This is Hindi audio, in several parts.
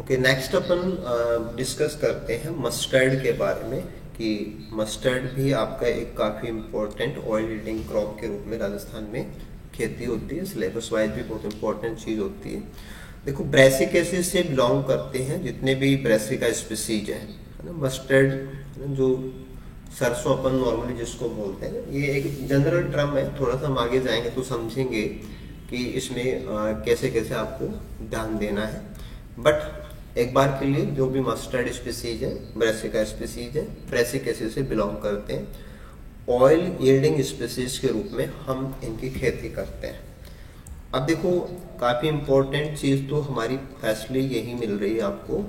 ओके, नेक्स्ट अपन डिस्कस करते हैं मस्टर्ड के बारे में कि मस्टर्ड भी आपका एक काफ़ी इम्पोर्टेंट ऑयल ईल्डिंग क्रॉप के रूप में राजस्थान में खेती होती है। सिलेबस वाइज भी बहुत इंपॉर्टेंट चीज़ होती है। देखो, ब्रेसिकेसी से बिलोंग करते हैं जितने भी ब्रेसिका स्पीसीज हैं, है ना। मस्टर्ड जो सरसों अपन नॉर्मली जिसको बोलते हैं, ये एक जनरल टर्म है। थोड़ा सा हम आगे जाएंगे तो समझेंगे कि इसमें कैसे कैसे आपको ध्यान देना है। बट एक बार के लिए जो भी मस्टर्ड स्पीसीज है, ब्रेसिका स्पीसीज है, ब्रेसिकेसी से बिलोंग करते हैं। ऑयल यील्डिंग स्पीसीज के रूप में हम इनकी खेती करते हैं। अब देखो, काफ़ी इम्पोर्टेंट चीज़ तो हमारी फैसले यही मिल रही है आपको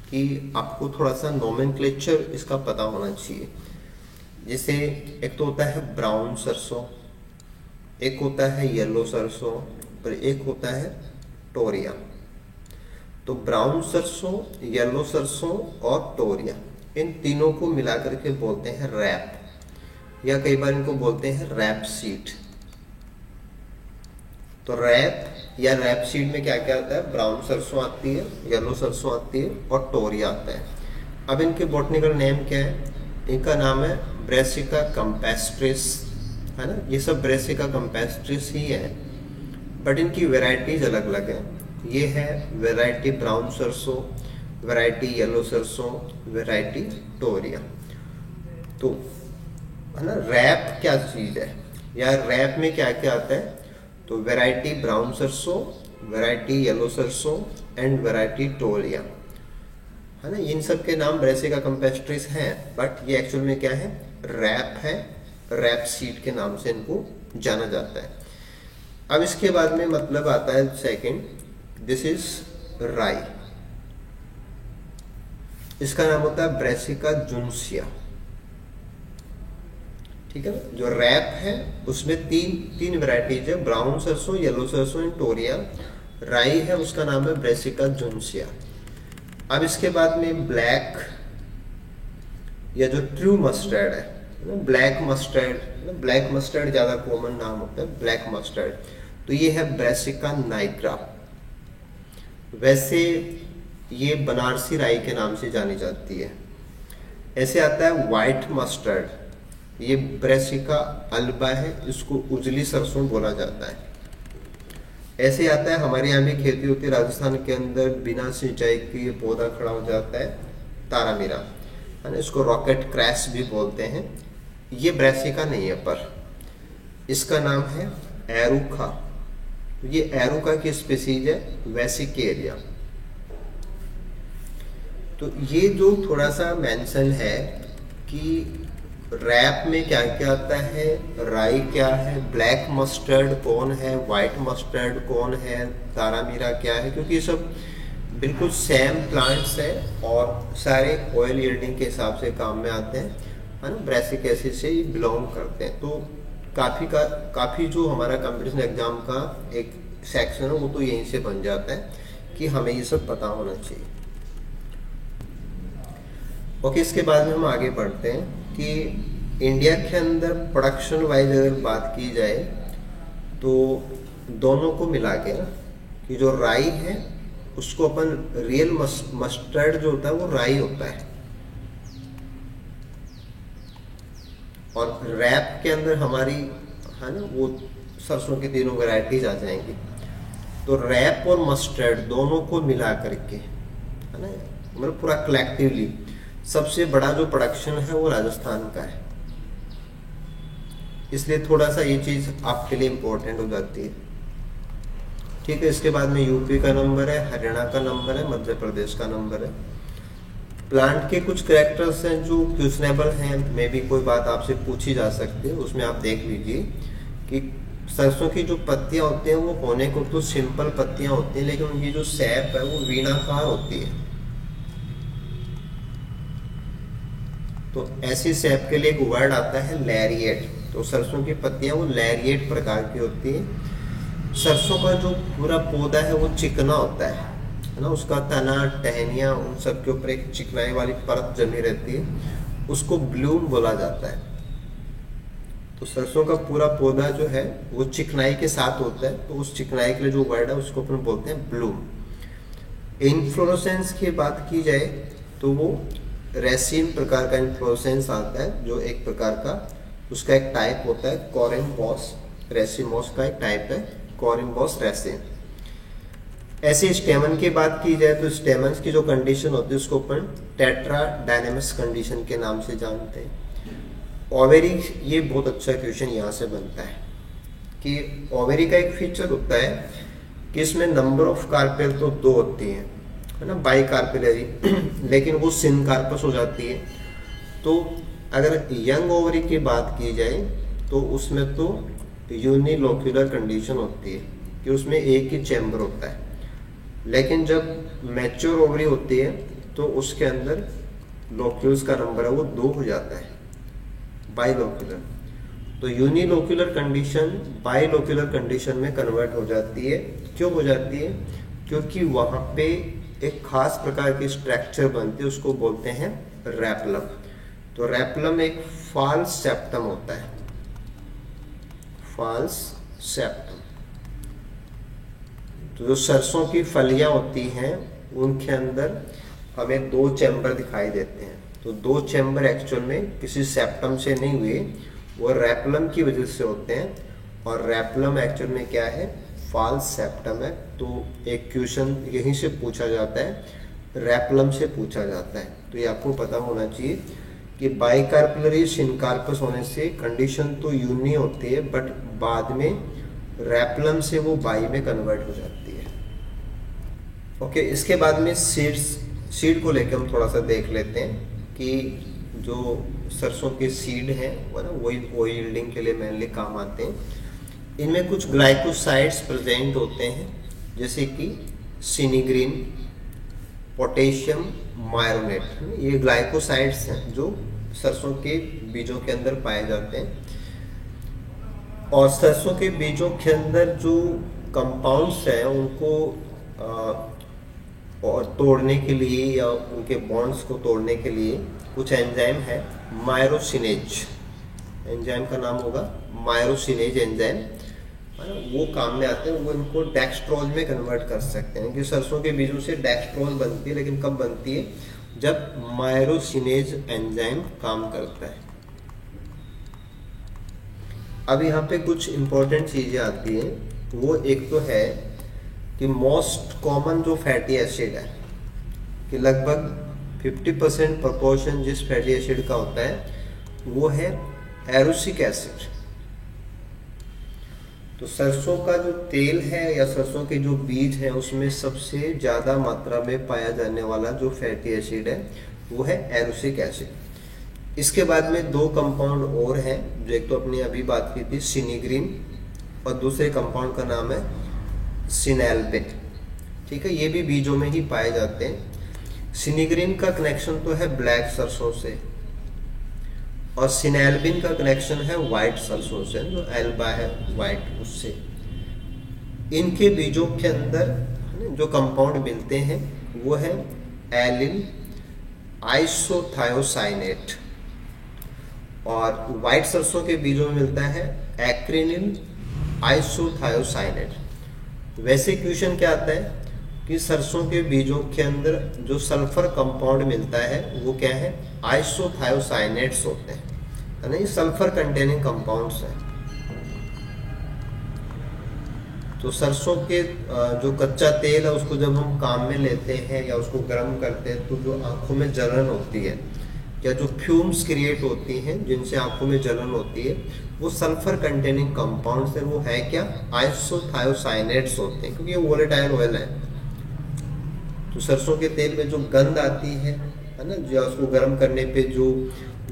कि आपको थोड़ा सा नोमेनक्लेचर इसका पता होना चाहिए। जैसे एक तो होता है ब्राउन सरसों, एक होता है येलो सरसों, और एक होता है टोरिया। तो ब्राउन सरसों, येलो सरसों और टोरिया, इन तीनों को मिलाकर के बोलते हैं रैप, या कई बार इनको बोलते हैं रैप सीड। तो रैप या रैप सीड में क्या क्या आता है? ब्राउन सरसों आती है, येलो सरसों आती है और टोरिया आता है। अब इनके बॉटनिकल नेम क्या है? इनका नाम है ब्रेसिका कैम्पेस्ट्रिस, है ना। ये सब ब्रेसिका कैम्पेस्ट्रिस ही है, बट इनकी वेराइटीज अलग अलग है। ये है वेराइटी ब्राउन सरसों, वेराइटी येलो सरसों, वेराइटी टोरिया। तो है ना, रैप क्या चीज़ है या रैप में क्या क्या आता है? तो वेराइटी ब्राउन सरसों, वेराइटी येलो सरसों एंड वेराइटी टोरिया, है ना। इन सब के नाम ब्रेसिका कैम्पेस्ट्रिस हैं, बट ये एक्चुअल में क्या है? रैप है। रैप सीड के नाम से इनको जाना जाता है। अब इसके बाद में मतलब आता है सेकंड, दिस इज राई। इसका नाम होता है ब्रेसिका जुन्सिया, ठीक है ना। जो रैप है उसमें तीन वैरायटीज है, ब्राउन सरसों, येलो सरसों एंड टोरिया। राई है, उसका नाम है ब्रेसिका जुन्सिया। अब इसके बाद में ब्लैक या जो ट्रू मस्टर्ड है, ब्लैक मस्टर्ड, ब्लैक मस्टर्ड ज्यादा कॉमन नाम होता है, ब्लैक मस्टर्ड। तो ये है ब्रेसिका नाइग्रा। वैसे ये बनारसी राई के नाम से जानी जाती है। ऐसे आता है व्हाइट मस्टर्ड, ये ब्रेसिका अल्बा है, इसको उजली सरसों बोला जाता है। ऐसे आता है, हमारे यहाँ भी खेती होती है राजस्थान के अंदर, बिना सिंचाई के ये पौधा खड़ा हो जाता है, तारामीरा, है ना। इसको रॉकेट क्रैश भी बोलते हैं। ये ब्रेसिका नहीं है, पर इसका नाम है एरुका। ये एरुका की स्पीसीज है, वेसिकेरिया। तो ये जो थोड़ा सा मेंशन है कि रैप में क्या क्या आता है, राई क्या है, ब्लैक मस्टर्ड कौन है, व्हाइट मस्टर्ड कौन है, तारामीरा क्या है, क्योंकि ये सब बिल्कुल सेम प्लांट्स हैं और सारे ऑयल यील्डिंग के हिसाब से काम में आते हैं, है ना। ब्रेसिकेसी से ही बिलोंग करते हैं। तो काफ़ी जो हमारा कंपटीशन एग्जाम का एक सेक्शन है वो तो यहीं से बन जाता है कि हमें ये सब पता होना चाहिए। ओके, इसके बाद में हम आगे बढ़ते हैं कि इंडिया के अंदर प्रोडक्शन वाइज अगर बात की जाए तो दोनों को मिला के ना, कि जो राई है उसको अपन रियल मस्टर्ड जो होता है वो राई होता है, और रैप के अंदर हमारी, है ना, वो सरसों की तीनों वैरायटीज आ जाएंगी। तो रैप और मस्टर्ड दोनों को मिला करके, है ना, मतलब पूरा कलेक्टिवली सबसे बड़ा जो प्रोडक्शन है वो राजस्थान का है। इसलिए थोड़ा सा ये चीज़ आपके लिए इम्पोर्टेंट हो जाती है, ठीक है। इसके बाद में यूपी का नंबर है, हरियाणा का नंबर है, मध्य प्रदेश का नंबर है। प्लांट के कुछ कैरेक्टर्स हैं जो क्वेश्चनेबल हैं, मे भी कोई बात आपसे पूछी जा सकती है, उसमें आप देख लीजिए कि सरसों की जो पत्तियां होती हैं वो होने को तो सिंपल पत्तियां होती हैं, लेकिन उनकी जो सैप है वो वीणाकार होती है। तो ऐसी सैप के लिए एक वर्ड आता है लैरिएट। तो सरसों की पत्तियां वो लैरिएट प्रकार की होती है। सरसों का जो पूरा पौधा है वो चिकना होता है ना, उसका तना, टहनियाँ, उन सब के ऊपर एक चिकनाई वाली परत जमी रहती है, उसको ब्लूम बोला जाता है। तो सरसों का पूरा पौधा जो है वो चिकनाई के साथ होता है, तो उस चिकनाई के लिए जो वर्ड है उसको अपन बोलते हैं ब्लूम। इन्फ्लोरेसेंस की बात की जाए तो वो रेसिन प्रकार का इन्फ्लोरेसेंस आता है, जो एक प्रकार का उसका एक टाइप होता है कोरिम्बोस रेसिमोस का एक टाइप है कोरिम्बोस रेसिन। ऐसे स्टेमन की बात की जाए तो स्टेमन की जो कंडीशन होती है उसको अपन टेट्राडाइनेमस कंडीशन के नाम से जानते हैं। ओवेरी, ये बहुत अच्छा क्वेश्चन यहाँ से बनता है कि ओवेरी का एक फीचर होता है कि इसमें नंबर ऑफ कार्पेल तो 2 होती है ना, बाई कार्पेलरी, लेकिन वो सिनकार्पस हो जाती है। तो अगर यंग ओवरी की बात की जाए तो उसमें तो यूनिलोक्यूलर कंडीशन होती है कि उसमें एक ही चैम्बर होता है, लेकिन जब मैच्योर ओवरी होती है तो उसके अंदर लोक्यूल्स का नंबर है वो 2 हो जाता है, बाइलोक्यूलर। तो यूनिलोक्यूलर कंडीशन बाइलोक्यूलर कंडीशन में कन्वर्ट हो जाती है। क्यों हो जाती है? क्योंकि वहाँ पे एक खास प्रकार की स्ट्रक्चर बनती है, उसको बोलते हैं रैपलम। तो रैपलम एक फॉल्स सेप्टम होता है, फॉल्स सेप्टम। तो जो सरसों की फलियां होती हैं उनके अंदर हमें 2 चैम्बर दिखाई देते हैं। तो 2 चैम्बर एक्चुअल में किसी सेप्टम से नहीं हुए, वो रैपलम की वजह से होते हैं। और रैपलम एक्चुअल में क्या है? फॉल्स सेप्टम है। तो एक क्वेश्चन यहीं से पूछा जाता है, रैपलम से पूछा जाता है। तो ये आपको पता होना चाहिए कि बाइकार्पेलरी सिनकार्पस होने से कंडीशन तो यूनी होती है, बट बाद में रैपलम से वो बाई में कन्वर्ट हो जाती है। ओके, इसके बाद में सीड को लेकर हम थोड़ा सा देख लेते हैं कि जो सरसों के सीड हैं वो ना वही ऑयल यील्डिंग के लिए मेनली काम आते हैं। इनमें कुछ ग्लाइकोसाइड्स प्रेजेंट होते हैं, जैसे कि सिनिग्रीन, पोटेशियम मायरोनेट। ये ग्लाइकोसाइड्स हैं जो सरसों के बीजों के अंदर पाए जाते हैं। और सरसों के बीजों के अंदर जो कंपाउंड्स हैं उनको और तोड़ने के लिए या उनके बॉन्ड्स को तोड़ने के लिए कुछ एंजाइम है, मायरोसिनेज एंजाइम का नाम होगा मायरोसिनेज एंजाइम, वो काम में आते हैं। वो इनको डेक्स्ट्रोज में कन्वर्ट कर सकते हैं कि सरसों के बीजों से डेक्स्ट्रोज बनती है, लेकिन कब बनती है? जब मायरोसिनेज एंजाइम काम करता है। अब यहाँ पे कुछ इंपॉर्टेंट चीजें आती हैं। वो एक तो है कि मोस्ट कॉमन जो फैटी एसिड है कि लगभग 50% प्रोपोर्शन जिस फैटी एसिड का होता है वो है एरोसिक एसिड। तो सरसों का जो तेल है या सरसों के जो बीज हैं उसमें सबसे ज़्यादा मात्रा में पाया जाने वाला जो फैटी एसिड है वो है एरोसिक एसिड। इसके बाद में 2 कंपाउंड और हैं, जो एक तो अपने अभी बात की थी सिनिग्रीन, और दूसरे कंपाउंड का नाम है सिनेल्बिन। ठीक है, ये भी बीजों में ही पाए जाते हैं। सिनिग्रीन का कनेक्शन तो है ब्लैक सरसों से, और सिनेल्बिन का कनेक्शन है व्हाइट सरसों से, जो एल्बा है व्हाइट, उससे। इनके बीजों के अंदर जो कंपाउंड मिलते हैं वो है एलिल आइसोथायोसाइनेट, और व्हाइट सरसों के बीजों में मिलता है एक्रिनिल आइसोथायोसाइनेट। वैसे क्वेश्चन क्या आता है कि सरसों के बीजों के अंदर जो सल्फर कंपाउंड मिलता है वो क्या है? आइसोथायोसाइनेट्स होते हैं, है ना, ये सल्फर कंटेनिंग कंपाउंड्स हैं। तो सरसों के जो कच्चा तेल है उसको जब हम काम में लेते हैं या उसको गर्म करते हैं तो जो आंखों में जलन होती है या जो फ्यूम्स क्रिएट होती हैं जिनसे आंखों में जलन होती है, वो सल्फर कंटेनिंग कंपाउंड्स है। वो है क्या? आइसोथायोसाइनेट्स होते हैं, क्योंकि ये वोलेटाइल ऑयल है। तो सरसों के तेल में जो गंध आती है ना, जो उसको गर्म करने पे जो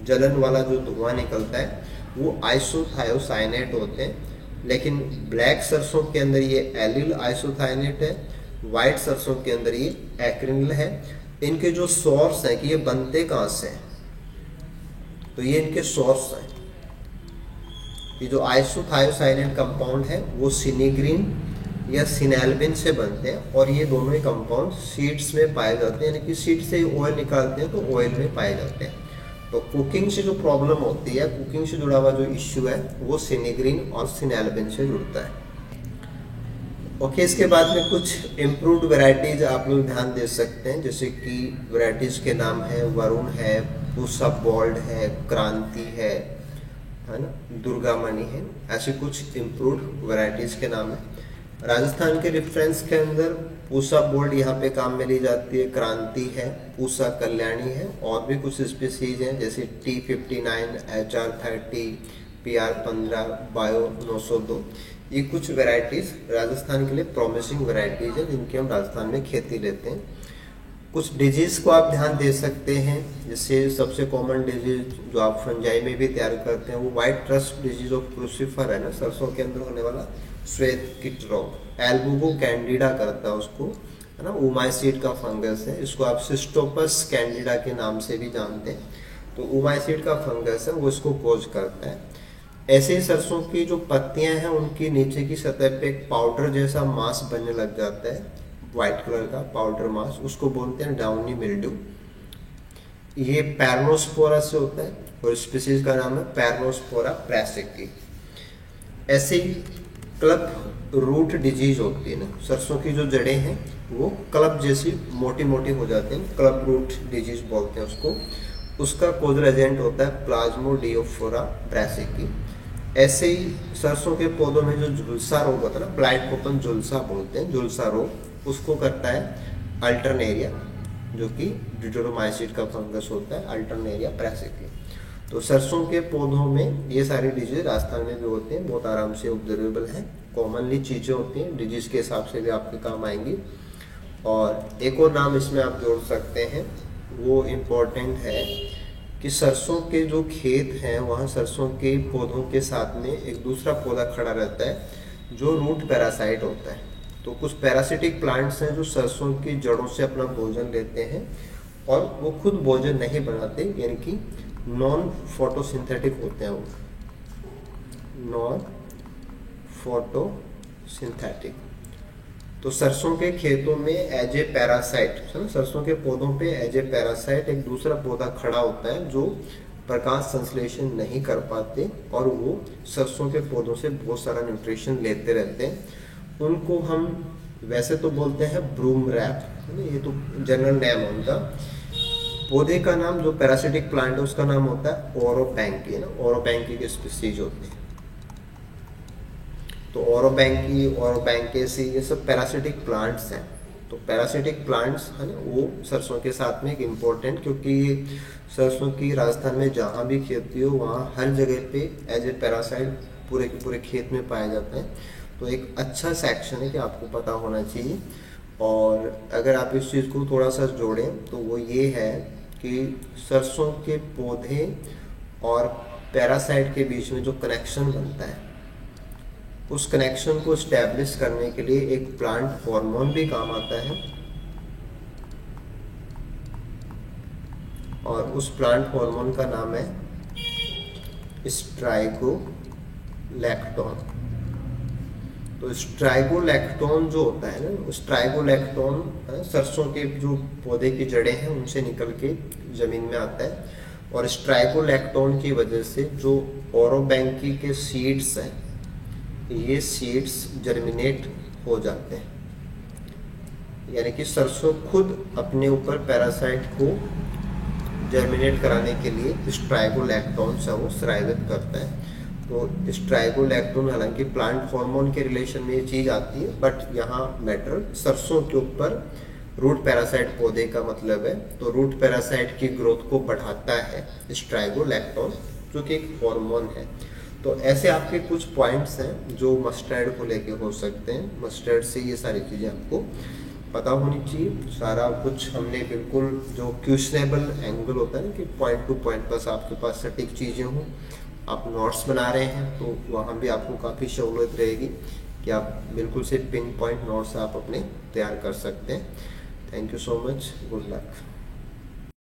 जलन वाला जो धुआं निकलता है वो आइसोथायोसाइनेट होते हैं। लेकिन ब्लैक सरसों के अंदर ये एलिल आइसोथायोनेट है, व्हाइट सरसों के अंदर ये एक्रिनिल है। इनके जो सोर्स हैं कि ये बनते कहाँ से हैं, तो ये इनके सोर्स हैं। ये जो आइसोथायोसाइनेट कंपाउंड है वो सिनिग्रीन या सिनेल्बिन से बनते हैं, और ये दोनों ही कंपाउंड सीड्स में पाए जाते हैं, यानी कि सीड से ऑयल निकालते हैं तो ऑयल में पाए जाते हैं। तो कुकिंग से जो प्रॉब्लम होती है, कुकिंग से जुड़ा हुआ जो इश्यू है वो सिनिग्रीन और सिनेल्बिन से जुड़ता है। ओके, इसके बाद में कुछ इम्प्रूव्ड वैरायटीज आप लोग ध्यान दे सकते हैं, जैसे कि वैरायटीज के नाम है वरुण है, पूसा बोल्ड है, क्रांति है ना, दुर्गामणि है। ऐसे कुछ इम्प्रूव्ड वैरायटीज के नाम है। राजस्थान के रेफरेंस के अंदर पूसा बोल्ड यहाँ पे काम में ली जाती है, क्रांति है, पूसा कल्याणी है, और भी कुछ स्पीसीज हैं जैसे T59, HR30, PR15, बायो 902। ये कुछ वैरायटीज राजस्थान के लिए प्रॉमिसिंग वैरायटीज हैं जिनकी हम राजस्थान में खेती लेते हैं। कुछ डिजीज को आप ध्यान दे सकते हैं, जैसे सबसे कॉमन डिजीज जो आप फंजाई में भी तैयार करते हैं वो व्हाइट रस्ट डिजीज ऑफ क्रूसिफर है ना, सरसों के अंदर होने वाला श्वेत कीट रोग, एल्बुगो कैंडिडा करता है उसको, है ना, उमाइसीड का फंगस है, इसको आप सिस्टोपस कैंडिडा के नाम से भी जानते हैं। तो उमाइसीड का फंगस है वो इसको कोज करता है। ऐसे ही सरसों की जो पत्तियां हैं उनकी नीचे की सतह पे एक पाउडर जैसा मांस बनने लग जाता है, व्हाइट कलर का पाउडर मांस, उसको बोलते हैं डाउनी मिल्ड्यू। ये पैरनोस्पोरा से होता है और स्पीसीज का नाम है पैरनोस्पोरा ब्रैसिकी। ऐसे ही क्लब रूट डिजीज होती है ना, सरसों की जो जड़ें हैं वो क्लब जैसी मोटी मोटी हो जाती हैं, क्लब रूट डिजीज बोलते हैं उसको। उसका कोजल एजेंट होता है प्लाज्मोडियोफोरा ब्रैसिकी। ऐसे ही सरसों के पौधों में जो झुलसा रोग होता है ना, ब्लाइट को अपन झुलसा बोलते हैं, झुलसा रोग, उसको करता है अल्टरनेरिया, जो कि ड्यूटेरोमाइसीड का फंगस होता है, अल्टरनेरिया ब्रैसिकी। तो सरसों के पौधों में ये सारी डिजीज राजस्थान में भी होते हैं, बहुत आराम से ऑब्जर्वेबल है, कॉमनली चीज़ें होती हैं, डिजीज के हिसाब से भी आपके काम आएंगी। और एक और नाम इसमें आप जोड़ सकते हैं, वो इम्पोर्टेंट है कि सरसों के जो खेत हैं वहाँ सरसों के पौधों के साथ में एक दूसरा पौधा खड़ा रहता है जो रूट पैरासाइट होता है। तो कुछ पैरासिटिक प्लांट्स हैं जो सरसों की जड़ों से अपना भोजन लेते हैं और वो खुद भोजन नहीं बनाते, यानी कि नॉन फोटोसिंथेटिक होते हैं, वो नॉन फोटोसिंथेटिक। तो सरसों के खेतों में एज ए पैरासाइट, सरसों के पौधों पे एज ए पैरासाइट एक दूसरा पौधा खड़ा होता है जो प्रकाश संश्लेषण नहीं कर पाते और वो सरसों के पौधों से बहुत सारा न्यूट्रिशन लेते रहते हैं। उनको हम वैसे तो बोलते हैं ब्रूम रैप, ये तो जनरल नेम है उनका। पौधे का नाम जो पैरासिटिक प्लांट है उसका नाम होता है ओरोबैंकी, ना, ओरोबैंकी के स्पीसीज होते हैं। तो ओरोबैंकी, ओरोबैंकेसी, ये सब पैरासिटिक प्लांट्स हैं। तो पैरासिटिक प्लांट्स है ना, वो सरसों के साथ में एक इम्पोर्टेंट, क्योंकि सरसों की राजस्थान में जहाँ भी खेती हो वहाँ हर जगह पे एज ए पैरासाइट पूरे के पूरे खेत में पाया जाता है। तो एक अच्छा सेक्शन है कि आपको पता होना चाहिए। और अगर आप इस चीज़ को थोड़ा सा जोड़ें तो वो ये है कि सरसों के पौधे और पैरासाइट के बीच में जो कनेक्शन बनता है, उस कनेक्शन को स्टैब्लिश करने के लिए एक प्लांट हार्मोन भी काम आता है, और उस प्लांट हार्मोन का नाम है स्ट्राइगोलैक्टोन। तो स्ट्राइगोलैक्टोन जो होता है ना, स्ट्राइगोलैक्टोन सरसों के जो पौधे की जड़ें हैं उनसे निकल के जमीन में आता है, और स्ट्राइगोलैक्टोन की वजह से जो ओरोबैंकी के सीड्स हैं, ये सीड्स जर्मिनेट हो जाते हैं, यानी कि सरसों खुद अपने ऊपर पैरासाइट को जर्मिनेट कराने के लिए स्ट्राइगोलैक्टोन से वो स्रावित करता है। तो स्ट्राइगोलैक्टोन हालांकि प्लांट हार्मोन के रिलेशन में ये चीज़ आती है, बट यहाँ मैटर सरसों के ऊपर रूट पैरासाइट पौधे का मतलब है। तो रूट पैरासाइट की ग्रोथ को बढ़ाता है स्ट्राइगोलैक्टोन, जो कि एक हार्मोन है। तो ऐसे आपके कुछ पॉइंट्स हैं जो मस्टर्ड को लेके हो सकते हैं। मस्टर्ड से ये सारी चीज़ें आपको पता होनी चाहिए। सारा कुछ हमने बिल्कुल जो क्वेश्चनेबल एंगल होता है ना, कि पॉइंट टू पॉइंट बस आपके पास सटीक चीज़ें हों। आप नोट्स बना रहे हैं तो वहाँ भी आपको काफ़ी सहूलियत रहेगी कि आप बिल्कुल से पिन पॉइंट नोट्स आप अपने तैयार कर सकते हैं। Thank you so much, good luck.